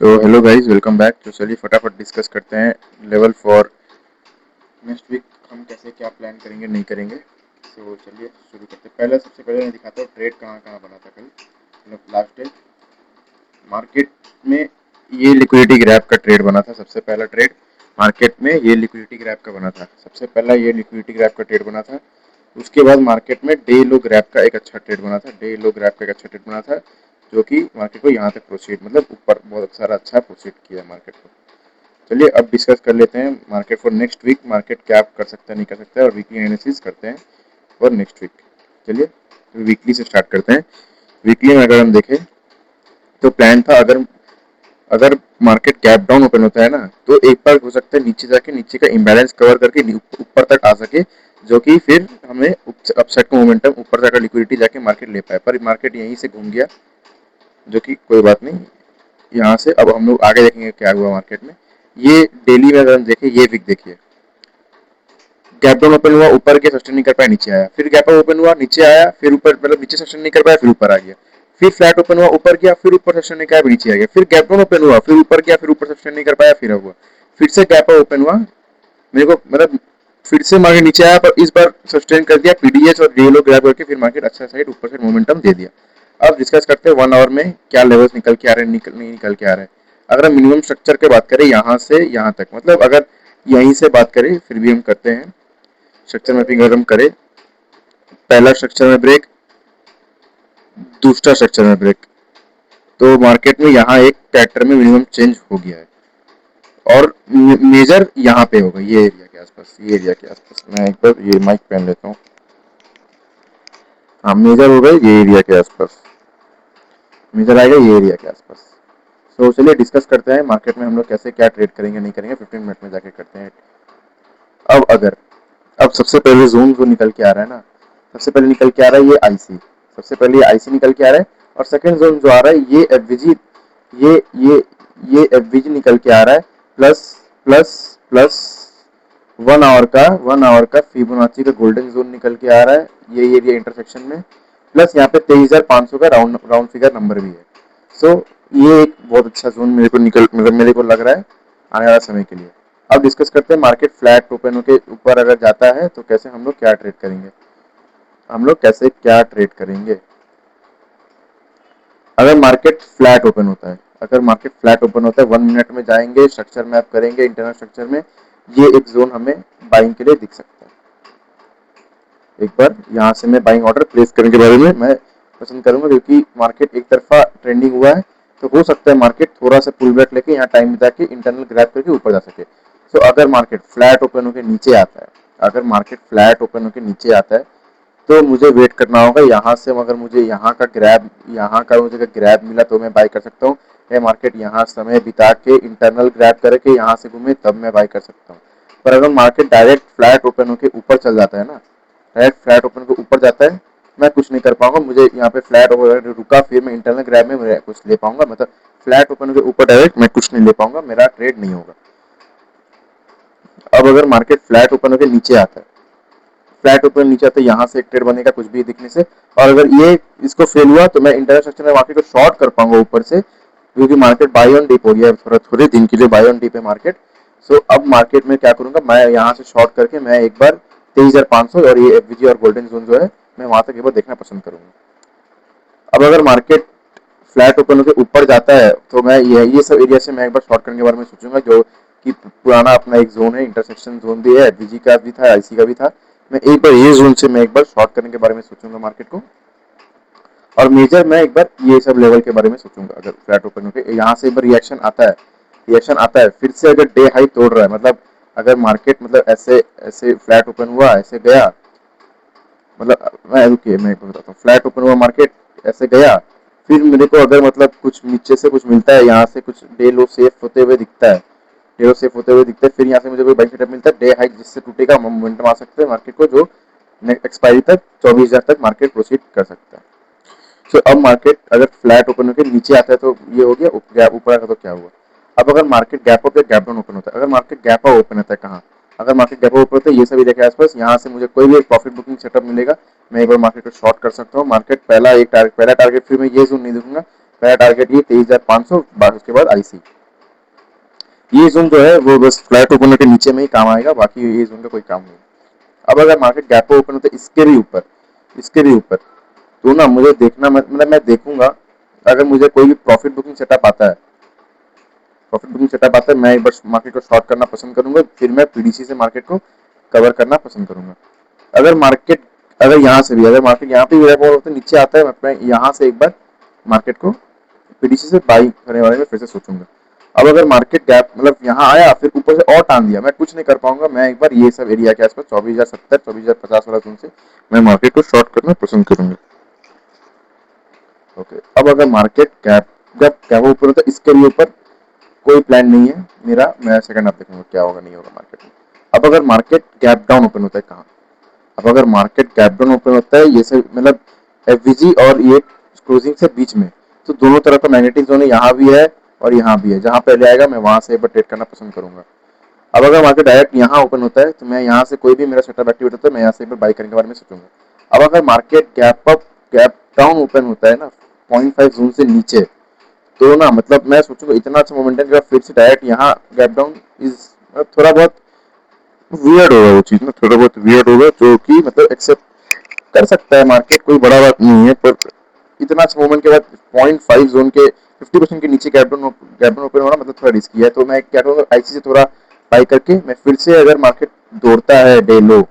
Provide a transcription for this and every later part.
So hello guys, welcome back. तो चलिए फटाफट डिस्कस करते हैं लेवल फॉर नेक्स्ट वीक। हम कैसे क्या प्लान करेंगे नहीं करेंगे। चलिए शुरू करते हैं। सबसे पहले मैं दिखाता हूँ ट्रेड कहाँ कहाँ बना था कल, मतलब लास्ट डे मार्केट में। ये लिक्विडिटी ग्रैब का ट्रेड बना था। सबसे पहला ट्रेड मार्केट में ये लिक्विडिटी ग्रैब का बना था। सबसे पहला ये लिक्विडिटी ग्रैब का ट्रेड बना था। उसके बाद मार्केट में डे लो ग्रैब का एक अच्छा ट्रेड बना था। डे लो ग्रैब का एक अच्छा ट्रेड बना था जो कि मार्केट को यहाँ तक प्रोसीड, मतलब ऊपर बहुत सारा अच्छा प्रोसीड किया मार्केट को। चलिए अब डिस्कस कर लेते हैं market for next week. Market क्या कर सकता है नहीं कर सकता है, और वीकली एनालिसिस करते हैं फॉर नेक्स्ट वीक। चलिए वीकली से स्टार्ट करते हैं। वीकली में अगर हम देखें तो प्लान था, अगर अगर मार्केट गैप डाउन ओपन होता है ना, तो एक बार हो सकता है नीचे जाके नीचे का इम्बैलेंस कवर करके ऊपर तक आ सके, जो कि फिर हमें अपसाइड का मोमेंटम ऊपर जाकर लिक्विडिटी जाके मार्केट ले पाए। पर मार्केट यहीं से घूम गया, जो कि कोई बात नहीं। यहाँ से अब हम लोग आगे देखेंगे क्या हुआ मार्केट में। ये डेली में अगर हम देखें, ये वीक देखिए, गैप डाउन ओपन हुआ, ऊपर के सस्टेन नहीं कर पाया, नीचे आया, फिर गैप ओपन हुआ, नीचे आया, फिर ऊपर, मतलब नीचे सस्टेन नहीं कर पाया, फिर ऊपर आ गया, फिर फ्लैट ओपन हुआ, ऊपर गया, फिर ऊपर सस्टेन नहीं कर पाया, नीचे आ गया, फिर गैप डाउन ओपन हुआ, फिर ऊपर गया, फिर ऊपर सस्टेन नहीं कर पाया, फिर हुआ, फिर से गैप ओपन हुआ। मेरे को मतलब फिर से मार्केट नीचे आया, पर इस बार सस्टेन कर दिया पीडीएस और रेलो ग्रैब करके, फिर मार्केट अच्छा साइड ऊपर से मोमेंटम दे दिया। अब डिस्कस करते हैं 1 आवर में क्या लेवल्स निकल के आ रहे हैं, नहीं निकल के आ रहे हैं। अगर हम मिनिमम स्ट्रक्चर की बात करें यहाँ से यहाँ तक, मतलब अगर यहीं से बात करें, फिर भी हम करते हैं स्ट्रक्चर मैपिंग। अगर हम करें, पहला स्ट्रक्चर में ब्रेक, दूसरा स्ट्रक्चर में ब्रेक, तो मार्केट में यहाँ एक पैटर्न में मिनिमम चेंज हो गया है, और मेजर यहाँ पे होगा, ये एरिया के आसपास, ये एरिया के आसपास। मैं एक बार ये माइक पहन लेता हूँ। हाँ, मेजर होगा ये एरिया के आसपास, मेजर आएगा ये एरिया के आसपास। चलिए डिस्कस करते हैं मार्केट में हम लोग कैसे क्या ट्रेड करेंगे नहीं करेंगे, 15 मिनट में जाके करते हैं। अब अगर अब सबसे पहले जोन जो निकल के आ रहा है ना, सबसे पहले निकल के आ रहा है ये आईसी। सबसे पहले ये आईसी निकल के आ रहा है, और सेकंड जोन जो आ रहा है ये एफवीजी, ये ये ये एफवीजी निकल के आ रहा है, प्लस प्लस प्लस 1 आवर का फिबोनाची का गोल्डन जोन निकल के आ रहा है ये एरिया इंटरसेक्शन में, प्लस यहाँ पे 23,500 का राउंड राउंड फिगर नंबर भी है। ये एक बहुत अच्छा जोन मेरे को निकल, मतलब मेरे को लग रहा है आने वाला समय के लिए। अब डिस्कस करते हैं मार्केट फ्लैट ओपन के ऊपर अगर जाता है तो कैसे हम लोग क्या ट्रेड करेंगे। हम लोग कैसे क्या ट्रेड करेंगे अगर मार्केट फ्लैट ओपन होता है। अगर मार्केट फ्लैट ओपन होता है, 1 मिनट में जाएंगे, स्ट्रक्चर मैप करेंगे, इंटरनल स्ट्रक्चर में ये एक जोन हमें बाइंग के लिए दिख सकता है। एक बार यहाँ से मैं बाइंग ऑर्डर प्लेस करने के बारे में मैं पसंद करूंगा, क्योंकि मार्केट एक तरफा ट्रेंडिंग हुआ है, तो हो सकता है मार्केट थोड़ा सा पुल बैक लेके यहाँ टाइम बिता के इंटरनल ग्रैब करके ऊपर जा सके। अगर मार्केट फ्लैट ओपन होकर नीचे आता है, अगर मार्केट फ्लैट ओपन होकर नीचे आता है, तो मुझे वेट करना होगा यहाँ से। अगर मुझे यहाँ का मुझे ग्रैब मिला तो मैं बाय कर सकता हूँ, या मार्केट यहाँ समय बिता के इंटरनल ग्रैब करके यहाँ से घूमे तब मैं बाय कर सकता हूँ। पर अगर मार्केट डायरेक्ट फ्लैट ओपन होकर ऊपर चल जाता है ना, डायरेक्ट फ्लैट ओपन के ऊपर जाता है, मैं कुछ नहीं कर पाऊंगा। मुझे यहाँ पे फ्लैट ओपन रुका, फिर मैं इंटरनल ग्रैब में कुछ ले पाऊंगा, मतलब फ्लैट ओपन के ऊपर डायरेक्ट मैं कुछ नहीं ले पाऊंगा, मेरा ट्रेड नहीं होगा। अब अगर मार्केट फ्लैट ओपन होकर नीचे आता है, फ्लैट ओपन नीचे आता है, यहाँ से एक ट्रेड बनेगा कुछ भी दिखने से, और अगर ये इसको फेल हुआ तो मैं इंटरनल स्ट्रक्चर में मार्केट को शॉर्ट कर पाऊंगा ऊपर से, क्योंकि मार्केट बाय ऑन डिप हो गया है, थोड़ा थोड़े दिन के लिए बाय ऑन डिप है मार्केट। अब मार्केट में क्या करूंगा, मैं यहाँ से शॉर्ट करके मैं एक बार 23,500 और ये एफवीजी और गोल्डन जोन जो है, मैं वहां तक एक बार देखना पसंद करूंगा। अब अगर मार्केट फ्लैट ओपन होकर ऊपर जाता है, तो मैं ये सब एरिया से मैं एक बार शॉर्ट करने के बारे में सोचूंगा, जो कि पुराना अपना एक जोन है, इंटरसेक्शन जोन भी है, एफवीजी का भी था, आईसी का भी था। मैं एक बार ये जोन से मैं एक बार शॉर्ट करने के बारे में सोचूंगा मार्केट को, और मेजर मैं एक बार ये सब लेवल के बारे में सोचूंगा। अगर फ्लैट ओपन होकर यहाँ से एक बार रिएक्शन आता है, फिर से अगर डे हाई तोड़ रहा है, मतलब अगर मार्केट मतलब ऐसे ऐसे फ्लैट ओपन हुआ, ऐसे गया, मतलब मैं रुकिए मैं बताता हूँ, फ्लैट ओपन हुआ मार्केट, ऐसे गया, फिर मेरे को अगर मतलब कुछ नीचे से कुछ मिलता है, यहाँ से कुछ डे लो सेफ होते हुए दिखता है, डे लो सेफ होते हुए दिखता है, फिर यहाँ से मुझे कोई बाइंग सेटअप मिलता है, डे हाइक जिससे टूटेगा, मोमेंटम आ सकते हैं मार्केट को, जो एक्सपायरी तक 24,000 तक मार्केट प्रोसीड कर सकता है। अब मार्केट अगर फ्लैट ओपन होकर नीचे आता है तो ये हो गया, ऊपर आता तो क्या हुआ। अब अगर मार्केट गैप अप या गैप डाउन ओपन होता है, अगर मार्केट गैप अप ओपन होता है कहाँ, अगर मार्केट गैप अप ओपन होता है ये सभी देखे आसपास, यहाँ से मुझे कोई भी एक प्रॉफिट बुकिंग सेटअप मिलेगा, मैं एक बार मार्केट को शॉर्ट कर सकता हूँ। मार्केट पहला टारगेट फिर मैं ये जोन नहीं देखूंगा, पहला टारगेट ये 23,500, उसके बाद आईसी। ये जोन जो है वो बस फ्लैट ओपनर के नीचे में ही काम आएगा, बाकी ये जोन का कोई काम नहीं। अब अगर मार्केट गैप ओपन होता है इसके भी ऊपर तो ना मुझे देखना, मतलब मैं देखूंगा अगर मुझे कोई भी प्रॉफिट बुकिंग सेटअप आता है, मैं एक बार मार्केट को शॉर्ट करना पसंद करूंगा, फिर मैं पीडीसी से मार्केट को कवर करना पसंद करूंगा। अगर मार्केट अगर यहाँ से भी अगर मार्केट यहाँ पे गैप होता है नीचे आता है, मैं यहाँ से एक बार मार्केट को पीडीसी से बाई करने वाले में फिर से सोचूंगा। अब अगर मार्केट गैप मतलब यहाँ आया फिर ऊपर से और टान दिया, मैं कुछ नहीं कर पाऊंगा, मैं एक बार ये सब एरिया के आसपास 24,070 24,050 वाला जोन से मैं मार्केट को शॉर्ट करना पसंद करूंगा। ओके, अब अगर मार्केट गैप जब गैप ऊपर होता है इसके भी ऊपर कोई प्लान नहीं है मेरा, मैं सेकंड हाफ देखूंगा क्या होगा नहीं होगा मार्केट में। अब अगर मार्केट गैप डाउन ओपन होता है कहाँ, अब अगर मार्केट गैप डाउन ओपन होता है ये सब मतलब एफवीजी और ये क्लोजिंग से बीच में, तो दोनों तरफ का मैग्नेटिक जोन यहाँ भी है और यहाँ भी है, जहाँ पहले आएगा मैं वहां से एक बार ट्रेड करना पसंद करूंगा। अब अगर मार्केट डायरेक्ट यहाँ ओपन होता है तो मैं यहाँ से कोई भी मेरा सेटअप एक्टिवेट होता है मैं यहाँ से एक बार बाई करने के बारे में सोचूंगा। अब अगर मार्केट गैप डाउन ओपन होता है ना 0.5 जोन से नीचे, तो ना मतलब मैं सोचूंगा इतना अच्छा मोमेंटम का फिर से डायरेक्ट यहाँ गैप डाउन इज थोड़ा बहुत वियर्ड होगा, वो चीज ना थोड़ा बहुत वियर्ड होगा, जो कि मतलब एक्सेप्ट कर सकता है मार्केट, कोई बड़ा बात नहीं है। पर इतना अच्छा मूवमेंट के बाद 0.5 जोन के 50% के नीचे गैप डाउन ओपन होना मतलब थोड़ा रिस्की है, तो मैं क्या करूँगा आईसी से थोड़ा बाई करके मैं फिर से अगर मार्केट दौड़ता है डे लो,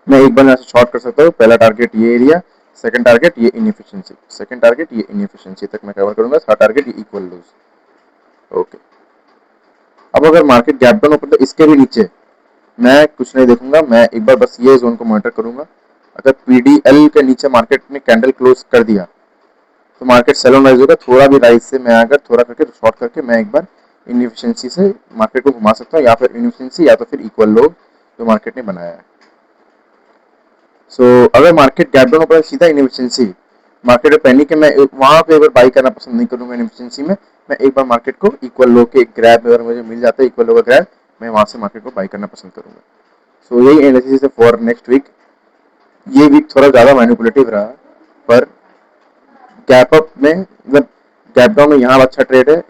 मैं एक बार यहाँ से शॉर्ट कर सकता हूँ। पहला टारगेट ये एरिया, सेकंड टारगेट ये इनएफिशिएंसी तक मैं कवर करूंगा, थर्ड टारगेट ये इक्वल लूज। ओके, अब अगर मार्केट गैप डाउन ओपन तो इसके भी नीचे मैं कुछ नहीं देखूंगा, मैं एक बार बस ये जोन को मॉनिटर करूंगा। अगर पीडीएल के नीचे मार्केट ने कैंडल क्लोज कर दिया तो मार्केट सेल ऑन राइज होगा, थोड़ा भी राइज से मैं अगर थोड़ा करके शॉर्ट करके मैं एक बार इनएफिशिएंसी से मार्केट को घुमा सकता हूँ, या फिर इनएफिशिएंसी या तो फिर इक्वल लो जो मार्केट ने बनाया है। सो अगर मार्केट गैप डाउन ओपन सीधा इनएफिशिएंसी मार्केट में पैनिक है, मैं वहां पे एक बार बाई करना पसंद नहीं करूंगा इनएफिशिएंसी में, मैं एक बार मार्केट को इक्वल लो के ग्रैब अगर मुझे मिल जाता है इक्वल लो का ग्रैब, मैं वहां से मार्केट को बाई करना पसंद करूंगा। सो यही एनालिसिस है फॉर नेक्स्ट वीक। ये वीक थोड़ा ज्यादा मैनिपुलेटिव रहा, पर गैप अप में मतलब गैप डाउन में यहाँ अच्छा ट्रेड है,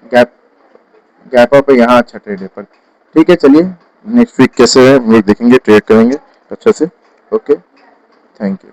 गैप अप है यहाँ अच्छा ट्रेड है। पर ठीक है, चलिए नेक्स्ट वीक कैसे है हम लोग देखेंगे, ट्रेड करेंगे अच्छे से। Okay, thank you.